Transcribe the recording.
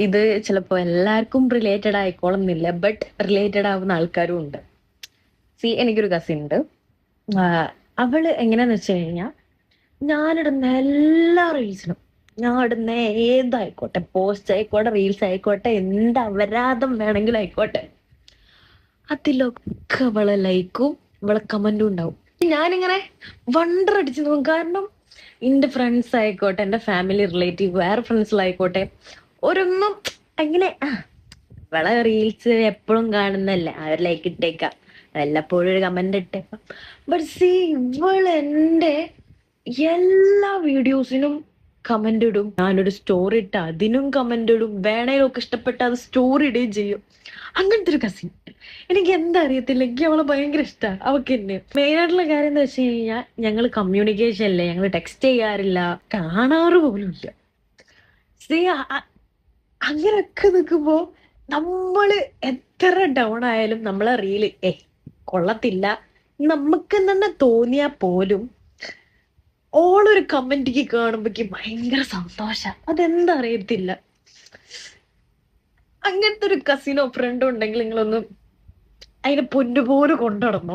ഇത് ചിലപ്പോ എല്ലാവർക്കും റിലേറ്റഡ് ആയിക്കോളുന്നില്ല, ബട്ട് റിലേറ്റഡ് ആവുന്ന ആൾക്കാരും ഉണ്ട്. എനിക്കൊരു കസിൻ ഉണ്ട്. അവള് എങ്ങനെയാന്ന് വെച്ച് കഴിഞ്ഞാൽ, ഞാനിടുന്ന എല്ലാ റീൽസിനും, ഞാൻ ഇടുന്ന ഏതായിക്കോട്ടെ, പോസ്റ്റ് ആയിക്കോട്ടെ, റീൽസ് ആയിക്കോട്ടെ, എന്ത് അപരാധം വേണമെങ്കിലും ആയിക്കോട്ടെ, അതിലൊക്കെ അവളെ ലൈക്കും അവളെ കമന്റും ഉണ്ടാവും. ഞാനിങ്ങനെ വണ്ടർ അടിച്ചു നോക്കും. കാരണം എന്റെ ഫ്രണ്ട്സ് ആയിക്കോട്ടെ, എന്റെ ഫാമിലി റിലേറ്റീവ്, വേറെ ഫ്രണ്ട്സിലായിക്കോട്ടെ, ഒരൊന്നും അങ്ങനെ ഇവളെ റീൽസ് എപ്പോഴും കാണുന്നല്ലേ, അവർ ലൈക്ക് ഇട്ടേക്കാം, വല്ലപ്പോഴും ഒരു കമന്റ് ഇട്ടേക്കാം. ബട്ട് ഇവള് എന്റെ എല്ലാ വീഡിയോസിനും കമന്റ് ഇടും. ഞാനൊരു സ്റ്റോറി ഇട്ട അതിനും കമന്റ് ഇടും. വേണേലൊക്കെ ഇഷ്ടപ്പെട്ട അത് സ്റ്റോറി ഇടുകയും ചെയ്യും. അങ്ങനത്തെ ഒരു കസിൻ. എനിക്ക് എന്താ അറിയത്തില്ല, എനിക്ക് അവളെ ഭയങ്കര ഇഷ്ടമാണ്. അവക്ക് എന്നെ മെയിൻ ആയിട്ടുള്ള കാര്യം എന്താ വെച്ച് കഴിഞ്ഞാൽ, ഞങ്ങൾ കമ്മ്യൂണിക്കേഷൻ അല്ലേ, ഞങ്ങൾ ടെക്സ്റ്റ് ചെയ്യാറില്ല, കാണാറ് പോലും ഇല്ല. സി അങ്ങനൊക്കെ നിൽക്കുമ്പോ നമ്മള് എത്ര ഡൗൺ ആയാലും നമ്മളെ റീല് കൊള്ളത്തില്ല നമുക്ക് തന്നെ തോന്നിയാ പോലും, ഓളൊരു കമന്റ് കാണുമ്പോക്ക് ഭയങ്കര സന്തോഷ. അതെന്താ അറിയത്തില്ല. അങ്ങനത്തെ ഒരു കസിനോ ഫ്രണ്ടോ ഉണ്ടെങ്കിൽ നിങ്ങളൊന്ന് അതിനെ പൊന്നുപോലെ കൊണ്ടുനടന്നോ.